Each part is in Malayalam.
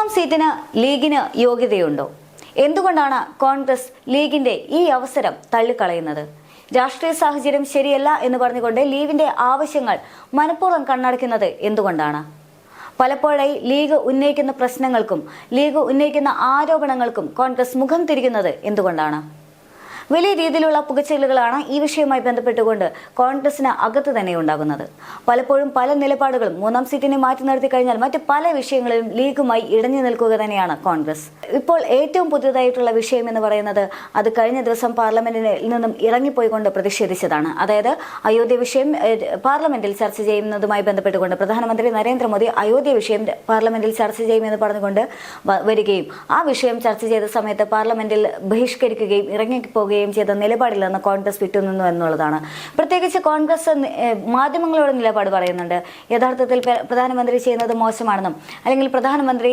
മൂന്നാം സീറ്റിന് ലീഗിന് യോഗ്യതയുണ്ടോ? എന്തുകൊണ്ടാണ് കോൺഗ്രസ് ലീഗിന്റെ ഈ അവസരം തള്ളിക്കളയുന്നത്? രാഷ്ട്രീയ സാഹചര്യം ശരിയല്ല എന്ന് പറഞ്ഞുകൊണ്ട് ലീഗിന്റെ ആവശ്യങ്ങൾ മനഃപൂർവ്വം കണ്ണടയ്ക്കുന്നത് എന്തുകൊണ്ടാണ്? പലപ്പോഴായി ലീഗ് ഉന്നയിക്കുന്ന പ്രശ്നങ്ങൾക്കും ലീഗ് ഉന്നയിക്കുന്ന ആരോപണങ്ങൾക്കും കോൺഗ്രസ് മുഖം തിരിക്കുന്നത് എന്തുകൊണ്ടാണ്? വലിയ രീതിയിലുള്ള പുകച്ചിലുകളാണ് ഈ വിഷയവുമായി ബന്ധപ്പെട്ടുകൊണ്ട് കോൺഗ്രസിന് അകത്ത് തന്നെ ഉണ്ടാകുന്നത്. പലപ്പോഴും പല നിലപാടുകളും മൂന്നാം സീറ്റിനെ മാറ്റി നിർത്തി കഴിഞ്ഞാൽ മറ്റ് പല വിഷയങ്ങളിലും ലീഗുമായി ഇടഞ്ഞു നിൽക്കുക തന്നെയാണ് കോൺഗ്രസ്. ഇപ്പോൾ ഏറ്റവും പുതിയതായിട്ടുള്ള വിഷയം എന്ന് പറയുന്നത് അത് കഴിഞ്ഞ ദിവസം പാർലമെന്റിൽ നിന്നും ഇറങ്ങിപ്പോയിക്കൊണ്ട് പ്രതിഷേധിച്ചതാണ്. അതായത് അയോധ്യ വിഷയം പാർലമെന്റിൽ ചർച്ച ചെയ്യുന്നതുമായി ബന്ധപ്പെട്ടുകൊണ്ട് പ്രധാനമന്ത്രി നരേന്ദ്രമോദി അയോധ്യ വിഷയം പാർലമെന്റിൽ ചർച്ച ചെയ്യുമെന്ന് പറഞ്ഞുകൊണ്ട് വരികയും ആ വിഷയം ചർച്ച ചെയ്ത സമയത്ത് പാർലമെന്റിൽ ബഹിഷ്കരിക്കുകയും ഇറങ്ങിപ്പോകുകയും ചെയ്ത നിലപാടിൽ നിന്ന് കോൺഗ്രസ് വിട്ടുനിന്നു എന്നുള്ളതാണ്. പ്രത്യേകിച്ച് കോൺഗ്രസ് മാധ്യമങ്ങളോട് നിലപാട് പറയുന്നുണ്ട്. യഥാർത്ഥത്തിൽ പ്രധാനമന്ത്രി ചെയ്യുന്നത് മോശമാണെന്നും അല്ലെങ്കിൽ പ്രധാനമന്ത്രി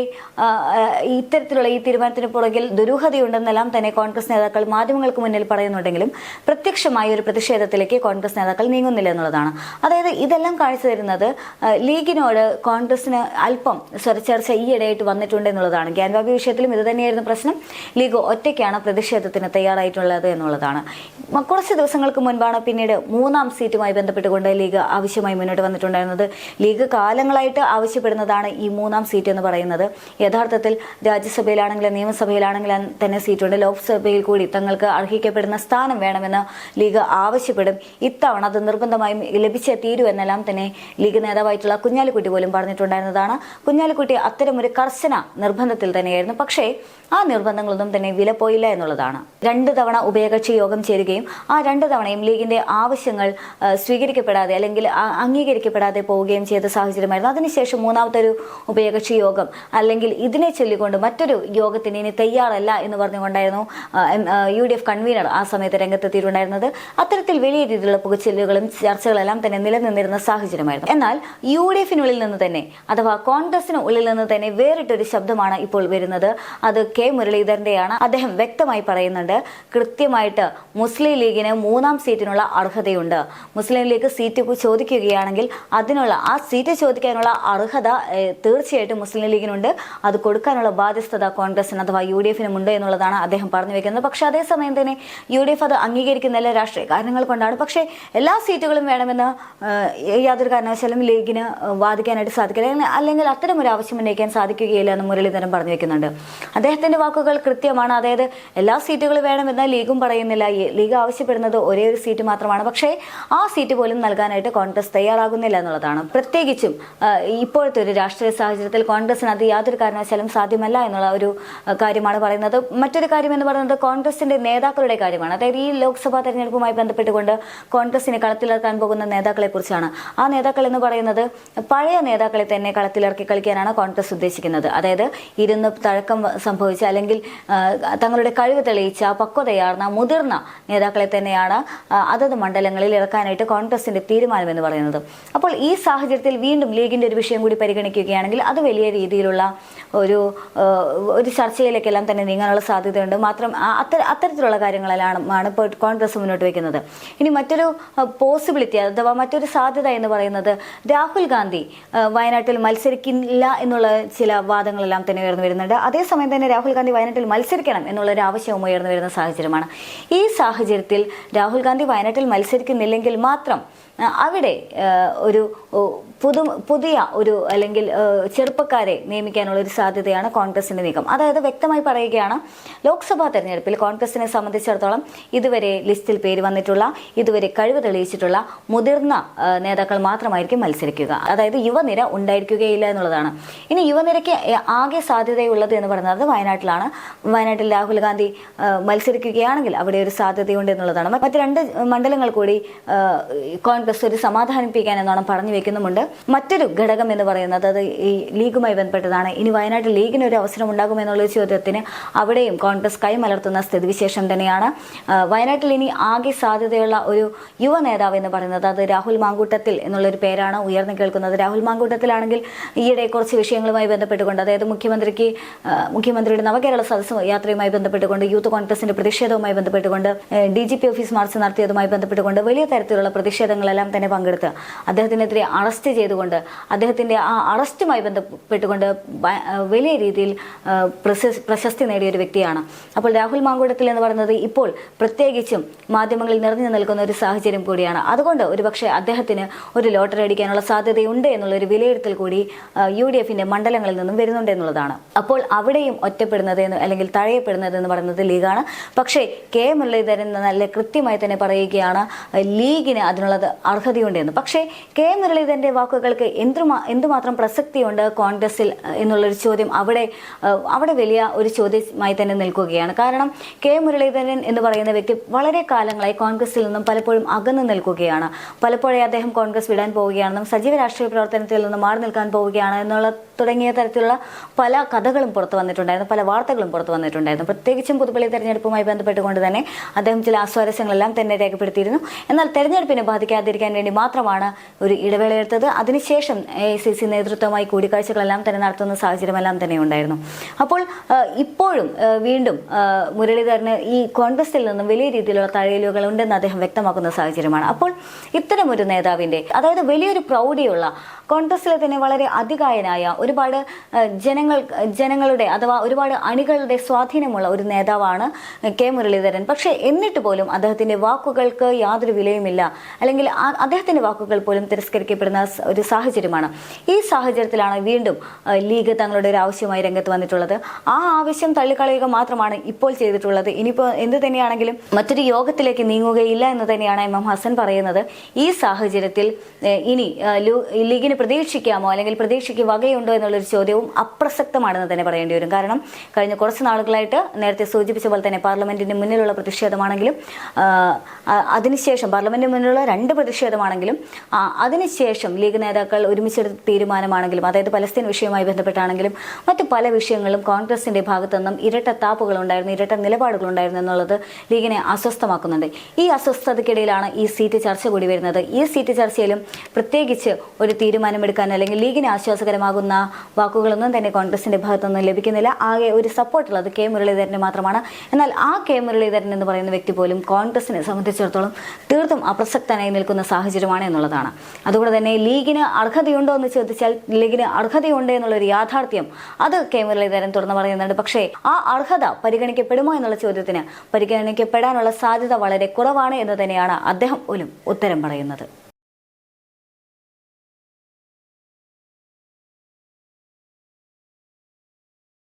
ഇത്തരത്തിലുള്ള ഈ തീരുമാനത്തിന് പുറകിൽ ദുരൂഹതയുണ്ടെന്നെല്ലാം തന്നെ കോൺഗ്രസ് നേതാക്കൾ മാധ്യമങ്ങൾക്ക് മുന്നിൽ പറയുന്നുണ്ടെങ്കിലും പ്രത്യക്ഷമായ ഒരു പ്രതിഷേധത്തിലേക്ക് കോൺഗ്രസ് നേതാക്കൾ നീങ്ങുന്നില്ല എന്നുള്ളതാണ്. അതായത് ഇതെല്ലാം കാണിച്ചു തരുന്നത് ലീഗിനോട് കോൺഗ്രസിന് അല്പം ചർച്ച ഈയിടെയായിട്ട് വന്നിട്ടുണ്ട് എന്നുള്ളതാണ്. ഗ്യാൻവാബി വിഷയത്തിലും ഇത് തന്നെയായിരുന്നു പ്രശ്നം. ലീഗ് ഒറ്റയ്ക്കാണ് പ്രതിഷേധത്തിന് തയ്യാറായിട്ടുള്ളത് എന്നുള്ളതാണ്. കുറച്ച് ദിവസങ്ങൾക്ക് മുൻപാണ് പിന്നീട് മൂന്നാം സീറ്റുമായി ബന്ധപ്പെട്ടുകൊണ്ട് ലീഗ് ആവശ്യമായി മുന്നോട്ട് വന്നിട്ടുണ്ടായിരുന്നത്. ലീഗ് കാലങ്ങളായിട്ട് ആവശ്യപ്പെടുന്നതാണ് ഈ മൂന്നാം സീറ്റ് എന്ന് പറയുന്നത്. യഥാർത്ഥത്തിൽ രാജ്യസഭയിലാണെങ്കിലും നിയമസഭയിലാണെങ്കിലും തന്നെ സീറ്റുണ്ട്. ലോക്സഭയിൽ കൂടി തങ്ങൾക്ക് അർഹിക്കപ്പെടുന്ന സ്ഥാനം വേണമെന്ന് ലീഗ് ആവശ്യപ്പെടും. ഇത്തവണ അത് നിർബന്ധമായും ലഭിച്ചേ തീരൂ എന്നെല്ലാം തന്നെ ലീഗ് നേതാവായിട്ടുള്ള കുഞ്ഞാലിക്കുട്ടി പോലും പറഞ്ഞിട്ടുണ്ടായിരുന്നതാണ്. കുഞ്ഞാലിക്കുട്ടി അത്തരമൊരു കർശന നിർബന്ധത്തിൽ തന്നെയായിരുന്നു. പക്ഷേ ആ നിർബന്ധങ്ങളൊന്നും തന്നെ വില പോയില്ല എന്നുള്ളതാണ്. 2 തവണ ഉഭയകക്ഷി യോഗം ചേരുകയും ആ 2 തവണയും ലീഗിന്റെ ആവശ്യങ്ങൾ സ്വീകരിക്കപ്പെടാതെ അല്ലെങ്കിൽ അംഗീകരിക്കപ്പെടാതെ പോവുകയും ചെയ്ത സാഹചര്യമായിരുന്നു. അതിനുശേഷം മൂന്നാമത്തെ ഒരു ഉഭയകക്ഷി യോഗം അല്ലെങ്കിൽ ഇതിനെ ചൊല്ലിക്കൊണ്ട് മറ്റൊരു യോഗത്തിന് ഇനി തയ്യാറല്ല എന്ന് പറഞ്ഞുകൊണ്ടായിരുന്നു UDF കൺവീനർ ആ സമയത്ത് രംഗത്തെത്തിയിട്ടുണ്ടായിരുന്നത്. അത്തരത്തിൽ വലിയ രീതിയിലുള്ള പുകച്ചിലുകളും ചർച്ചകളെല്ലാം തന്നെ നിലനിന്നിരുന്ന സാഹചര്യമായിരുന്നു. എന്നാൽ UDFിനുള്ളിൽ നിന്ന് തന്നെ അഥവാ കോൺഗ്രസിന് ഉള്ളിൽ നിന്ന് തന്നെ വേറിട്ടൊരു ശബ്ദമാണ് ഇപ്പോൾ വരുന്നത്. അത് കെ മുരളീധരന്റെയാണ്. അദ്ദേഹം വ്യക്തമായി പറയുന്നുണ്ട്, കൃത്യമായിട്ട് മുസ്ലിം ലീഗിന് മൂന്നാം സീറ്റിനുള്ള അർഹതയുണ്ട്. മുസ്ലിം ലീഗ് സീറ്റ് ചോദിക്കുകയാണെങ്കിൽ അതിനുള്ള ആ സീറ്റ് ചോദിക്കാനുള്ള അർഹത തീർച്ചയായിട്ടും മുസ്ലിം ലീഗിനുണ്ട്. അത് കൊടുക്കാനുള്ള ബാധ്യസ്ഥത കോൺഗ്രസിന് അഥവാ UDFിനും ഉണ്ട് എന്നുള്ളതാണ് അദ്ദേഹം പറഞ്ഞു വെക്കുന്നത്. പക്ഷെ അതേസമയം തന്നെ UDF അത് അംഗീകരിക്കുന്നില്ല, രാഷ്ട്രീയ കാരണങ്ങൾ കൊണ്ടാണ്. പക്ഷേ എല്ലാ സീറ്റുകളും വേണമെന്ന് യാതൊരു കാരണവശാലും ലീഗിന് വാദിക്കാനായിട്ട് സാധിക്കില്ല, അല്ലെങ്കിൽ അത്തരം ഒരു ആവശ്യം ഉന്നയിക്കാൻ സാധിക്കുകയില്ല എന്ന് മുരളീധരൻ പറഞ്ഞു വെക്കുന്നുണ്ട്. അദ്ദേഹത്തിന്റെ വാക്കുകൾ കൃത്യമാണ്. അതായത് എല്ലാ സീറ്റുകളും വേണമെന്ന് ലീഗും പറയുന്നില്ല. ലീഗ് ആവശ്യപ്പെടുന്നത് ഒരേ ഒരു സീറ്റ് മാത്രമാണ്. പക്ഷേ ആ സീറ്റ് പോലും നൽകാനായിട്ട് കോൺഗ്രസ് തയ്യാറാകുന്നില്ല എന്നുള്ളതാണ്. പ്രത്യേകിച്ചും ഇപ്പോഴത്തെ ഒരു രാഷ്ട്രീയ സാഹചര്യത്തിൽ കോൺഗ്രസിന് അത് യാതൊരു കാരണവശാലും സാധ്യമല്ല എന്നുള്ള ഒരു കാര്യമാണ് പറയുന്നത്. മറ്റൊരു കാര്യം എന്ന് പറയുന്നത് കോൺഗ്രസിന്റെ നേതാക്കളുടെ കാര്യമാണ്. അതായത് ഈ ലോക്സഭാ തെരഞ്ഞെടുപ്പുമായി ബന്ധപ്പെട്ടുകൊണ്ട് കോൺഗ്രസിനെ കളത്തിലിറക്കാൻ പോകുന്ന നേതാക്കളെ കുറിച്ചാണ്. ആ നേതാക്കൾ എന്ന് പറയുന്നത് പഴയ നേതാക്കളെ തന്നെ കളത്തിലിറക്കി കളിക്കാനാണ് കോൺഗ്രസ് ഉദ്ദേശിക്കുന്നത്. അതായത് ഇരുന്ന് തഴക്കം സംഭവിച്ച അല്ലെങ്കിൽ തങ്ങളുടെ കഴിവ് തെളിയിച്ച പക്വതയാർന്ന മുതിർന്ന നേതാക്കളെ തന്നെയാണ് അതത് മണ്ഡലങ്ങളിൽ ഇറക്കാനായിട്ട് കോൺഗ്രസിന്റെ തീരുമാനം എന്ന് പറയുന്നത്. അപ്പോൾ ഈ സാഹചര്യത്തിൽ വീണ്ടും ലീഗിന്റെ ഒരു വിഷയം കൂടി പരിഗണിക്കുകയാണെങ്കിൽ അത് വലിയ രീതിയിലുള്ള ഒരു ചർച്ചയിലേക്കെല്ലാം തന്നെ നീങ്ങാനുള്ള സാധ്യതയുണ്ട്. മാത്രം അത്തരത്തിലുള്ള കാര്യങ്ങളെല്ലാം ഇപ്പോൾ കോൺഗ്രസ് മുന്നോട്ട് വയ്ക്കുന്നത്. ഇനി മറ്റൊരു പോസിബിലിറ്റി അഥവാ മറ്റൊരു സാധ്യത എന്ന് പറയുന്നത് രാഹുൽ ഗാന്ധി വയനാട്ടിൽ മത്സരിക്കില്ല എന്നുള്ള ചില വാദങ്ങളെല്ലാം തന്നെ ഉയർന്നു വരുന്നുണ്ട്. അതേസമയം തന്നെ രാഹുൽ ഗാന്ധി വയനാട്ടിൽ മത്സരിക്കണം എന്നുള്ള ഒരു ആവശ്യവും ഉയർന്നു വരുന്ന സാഹചര്യമാണ്. ഈ സാഹചര്യത്തിൽ രാഹുൽ ഗാന്ധി വയനാട്ടിൽ മത്സരിക്കുന്നില്ലെങ്കിൽ മാത്രം അവിടെ ഒരു പുതിയ ഒരു അല്ലെങ്കിൽ ചെറുപ്പക്കാരെ നിയമിക്കാനുള്ള ഒരു സാധ്യതയാണ് കോൺഗ്രസിന്റെ നീക്കം. അതായത് വ്യക്തമായി പറയുകയാണ്, ലോക്സഭാ തെരഞ്ഞെടുപ്പിൽ കോൺഗ്രസിനെ സംബന്ധിച്ചിടത്തോളം ഇതുവരെ ലിസ്റ്റിൽ പേര് വന്നിട്ടുള്ള ഇതുവരെ കഴിവ് തെളിയിച്ചിട്ടുള്ള മുതിർന്ന നേതാക്കൾ മാത്രമായിരിക്കും മത്സരിക്കുക. അതായത് യുവനിര ഉണ്ടായിരിക്കുകയില്ല എന്നുള്ളതാണ്. ഇനി യുവനിരയ്ക്ക് ആകെ സാധ്യതയുള്ളത് എന്ന് പറയുന്നത് വയനാട്ടിലാണ്. വയനാട്ടിൽ രാഹുൽ ഗാന്ധി മത്സരിക്കുകയാണെങ്കിൽ അവിടെ ഒരു സാധ്യതയുണ്ട് എന്നുള്ളതാണ്. മറ്റ് 2 മണ്ഡലങ്ങൾ കൂടി കോൺഗ്രസ് ഒരു സമാധാനിപ്പിക്കാൻ എന്നാണ് പറഞ്ഞു വെക്കുന്നുമുണ്ട്. മറ്റൊരു ഘടകം എന്ന് പറയുന്നത് അത് ഈ ലീഗുമായി ബന്ധപ്പെട്ടതാണ്. ഇനി വയനാട്ടിൽ ലീഗിന് ഒരു അവസരം ഉണ്ടാകുമെന്നുള്ള ചോദ്യത്തിന് അവിടെയും കോൺഗ്രസ് കൈമലർത്തുന്ന സ്ഥിതിവിശേഷം തന്നെയാണ്. വയനാട്ടിൽ ഇനി ആകെ സാധ്യതയുള്ള ഒരു യുവ നേതാവ് എന്ന് പറയുന്നത് അത് രാഹുൽ മാങ്കൂട്ടത്തിൽ എന്നുള്ളൊരു പേരാണ് ഉയർന്നു കേൾക്കുന്നത്. രാഹുൽ മാങ്കൂട്ടത്തിലാണെങ്കിൽ ഈയിടെ കുറച്ച് വിഷയങ്ങളുമായി ബന്ധപ്പെട്ടുകൊണ്ട്, അതായത് മുഖ്യമന്ത്രിയുടെ നവകേരള സദസ്സ് യാത്രയുമായി ബന്ധപ്പെട്ടുകൊണ്ട്, യൂത്ത് കോൺഗ്രസിന്റെ പ്രതിഷേധവുമായി ബന്ധപ്പെട്ടുകൊണ്ട്, DGP ഓഫീസ് മാർച്ച് നടത്തിയതുമായി ബന്ധപ്പെട്ടുകൊണ്ട് വലിയ തരത്തിലുള്ള പ്രതിഷേധങ്ങളെല്ലാം തന്നെ പങ്കെടുത്ത് അദ്ദേഹത്തിനെതിരെ അറസ്റ്റ് ചെയ്തുകൊണ്ട് അദ്ദേഹത്തിന്റെ ആ അറസ്റ്റുമായി ബന്ധപ്പെട്ടുകൊണ്ട് വലിയ രീതിയിൽ പ്രശസ്തി നേടിയ ഒരു വ്യക്തിയാണ്. അപ്പോൾ രാഹുൽ മാങ്കൂട്ടത്തിൽ എന്ന് പറയുന്നത് ഇപ്പോൾ പ്രത്യേകിച്ചും മാധ്യമങ്ങളിൽ നിറഞ്ഞു നിൽക്കുന്ന ഒരു സാഹചര്യം കൂടിയാണ്. അതുകൊണ്ട് ഒരുപക്ഷെ അദ്ദേഹത്തിന് ഒരു ലോട്ടറി അടിക്കാനുള്ള സാധ്യതയുണ്ട് എന്നുള്ള ഒരു വിലയിരുത്തൽ കൂടി UDFന്റെ മണ്ഡലങ്ങളിൽ നിന്നും വരുന്നുണ്ട് എന്നുള്ളതാണ്. അപ്പോൾ അവിടെയും ഒറ്റപ്പെടുന്നത് അല്ലെങ്കിൽ തഴയപ്പെടുന്നത് എന്ന് പറയുന്നത് ലീഗാണ്. പക്ഷേ കെ മുരളീധരൻ നല്ല കൃത്യമായി തന്നെ പറയുകയാണ് ലീഗിന് അതിനുള്ളത് അർഹതയുണ്ടെന്ന്. പക്ഷേ കെ മുരളീധരന്റെ വാക്കുകൾക്ക് എന്തുമാത്രം പ്രസക്തിയുണ്ട് കോൺഗ്രസിൽ എന്നുള്ളൊരു ചോദ്യം അവിടെ വലിയ ഒരു ചോദ്യമായി തന്നെ നിൽക്കുകയാണ്. കാരണം കെ മുരളീധരൻ എന്ന് പറയുന്ന വ്യക്തി വളരെ കാലങ്ങളായി കോൺഗ്രസിൽ നിന്നും പലപ്പോഴും അകന്നു നിൽക്കുകയാണ്. പലപ്പോഴും അദ്ദേഹം കോൺഗ്രസ് വിടാൻ പോവുകയാണെന്നും സജീവ രാഷ്ട്രീയ പ്രവർത്തനത്തിൽ നിന്ന് മാറി നിൽക്കാൻ പോവുകയാണ് എന്നുള്ള തുടങ്ങിയ തരത്തിലുള്ള പല കഥകളും പുറത്തു വന്നിട്ടുണ്ടായിരുന്നു, പല വാർത്തകളും പുറത്തു വന്നിട്ടുണ്ടായിരുന്നു. പ്രത്യേകിച്ചും പുതുപ്പള്ളി തെരഞ്ഞെടുപ്പുമായി ബന്ധപ്പെട്ടുകൊണ്ട് തന്നെ അദ്ദേഹം ചില അസ്വാരസ്യങ്ങളെല്ലാം തന്നെ രേഖപ്പെടുത്തിയിരുന്നു. എന്നാൽ തെരഞ്ഞെടുപ്പിനെ ബാധിക്കാതിരിക്കാൻ വേണ്ടി മാത്രമാണ് ഒരു ഇടവേളയെടുത്തത്. അതിനുശേഷം AICC നേതൃത്വമായി കൂടിക്കാഴ്ചകളെല്ലാം തന്നെ നടത്തുന്ന സാഹചര്യമെല്ലാം തന്നെ ഉണ്ടായിരുന്നു. അപ്പോൾ ഇപ്പോഴും വീണ്ടും മുരളീധരന് ഈ കോൺഗ്രസിൽ നിന്നും വലിയ രീതിയിലുള്ള തഴയലുകൾ ഉണ്ടെന്ന് അദ്ദേഹം വ്യക്തമാക്കുന്ന സാഹചര്യമാണ്. അപ്പോൾ ഇത്തരമൊരു നേതാവിന്റെ, അതായത് വലിയൊരു പ്രൗഢിയുള്ള കോൺഗ്രസിലെ തന്നെ വളരെ അധികായനായ ഒരുപാട് ജനങ്ങളുടെ അഥവാ ഒരുപാട് അണികളുടെ സ്വാധീനമുള്ള ഒരു നേതാവാണ് കെ മുരളീധരൻ. പക്ഷേ എന്നിട്ട് പോലും അദ്ദേഹത്തിന്റെ വാക്കുകൾക്ക് യാതൊരു വിലയുമില്ല, അല്ലെങ്കിൽ അദ്ദേഹത്തിന്റെ വാക്കുകൾ പോലും തിരസ്കരിക്കപ്പെടുന്ന ഒരു സാഹചര്യമാണ്. ഈ സാഹചര്യത്തിലാണ് വീണ്ടും ലീഗ് തങ്ങളുടെ ഒരു ആവശ്യമായി രംഗത്ത് വന്നിട്ടുള്ളത്. ആ ആവശ്യം തള്ളിക്കളയുക മാത്രമാണ് ഇപ്പോൾ ചെയ്തിട്ടുള്ളത്. ഇനിയിപ്പോൾ എന്ത് തന്നെയാണെങ്കിലും മറ്റൊരു യോഗത്തിലേക്ക് നീങ്ങുകയില്ല എന്ന് തന്നെയാണ് MM ഹസൻ പറയുന്നത്. ഈ സാഹചര്യത്തിൽ ഇനി ലീഗിന് പ്രതീക്ഷിക്കാമോ അല്ലെങ്കിൽ പ്രതീക്ഷയ്ക്ക് വകയുണ്ടോ എന്നുള്ളൊരു ചോദ്യവും അപ്രസക്തമാണെന്ന് തന്നെ പറയേണ്ടി വരും. കാരണം കഴിഞ്ഞ കുറച്ച് നാളുകളായിട്ട് നേരത്തെ സൂചിപ്പിച്ച പോലെ തന്നെ പാർലമെന്റിന് മുന്നിലുള്ള പ്രതിഷേധമാണെങ്കിലും അതിനുശേഷം പാർലമെന്റിന് മുന്നിലുള്ള 2 പ്രതിഷേധമാണെങ്കിലും അതിനുശേഷം ലീഗ് നേതാക്കൾ ഒരുമിച്ചെടുത്ത തീരുമാനമാണെങ്കിലും, അതായത് പലസ്തീൻ വിഷയവുമായി ബന്ധപ്പെട്ടാണെങ്കിലും മറ്റു പല വിഷയങ്ങളും കോൺഗ്രസിന്റെ ഭാഗത്തു നിന്നും ഇരട്ടത്താപ്പുകൾ ഉണ്ടായിരുന്നു, ഇരട്ട നിലപാടുകൾ ഉണ്ടായിരുന്നു എന്നുള്ളത് ലീഗിനെ അസ്വസ്ഥമാക്കുന്നുണ്ട്. ഈ അസ്വസ്ഥതയ്ക്കിടയിലാണ് ഈ സീറ്റ് ചർച്ച കൂടി വരുന്നത്. ഈ സീറ്റ് ചർച്ചയിലും പ്രത്യേകിച്ച് ഒരു തീരുമാനമെടുക്കാൻ അല്ലെങ്കിൽ ലീഗിന് ആശ്വാസകരമാകുന്ന വാക്കുകളൊന്നും തന്നെ കോൺഗ്രസിന്റെ ഭാഗത്തുനിന്ന് ലഭിക്കുന്നില്ല. ആകെ ഒരു സപ്പോർട്ടുള്ളത് കെ മുരളീധരന് മാത്രമാണ്. എന്നാൽ ആ കെ മുരളീധരൻ എന്ന് പറയുന്ന വ്യക്തി പോലും കോൺഗ്രസിനെ സംബന്ധിച്ചിടത്തോളം തീർത്തും അപ്രസക്തനായി നിൽക്കുന്ന സാഹചര്യമാണ് എന്നുള്ളതാണ്. അതുകൊണ്ട് തന്നെ ലീഗിന് അർഹതയുണ്ടോ എന്ന് ചോദിച്ചാൽ ലീഗിന് അർഹതയുണ്ട് എന്നുള്ളൊരു യാഥാർത്ഥ്യം അത് കെ മുരളീധരൻ തുറന്നു പറയുന്നുണ്ട്. പക്ഷേ ആ അർഹത പരിഗണിക്കപ്പെടുമോ എന്നുള്ള ചോദ്യത്തിന് പരിഗണിക്കപ്പെടാനുള്ള സാധ്യത വളരെ കുറവാണ് എന്ന് തന്നെയാണ് അദ്ദേഹം പോലും ഉത്തരം പറയുന്നത്.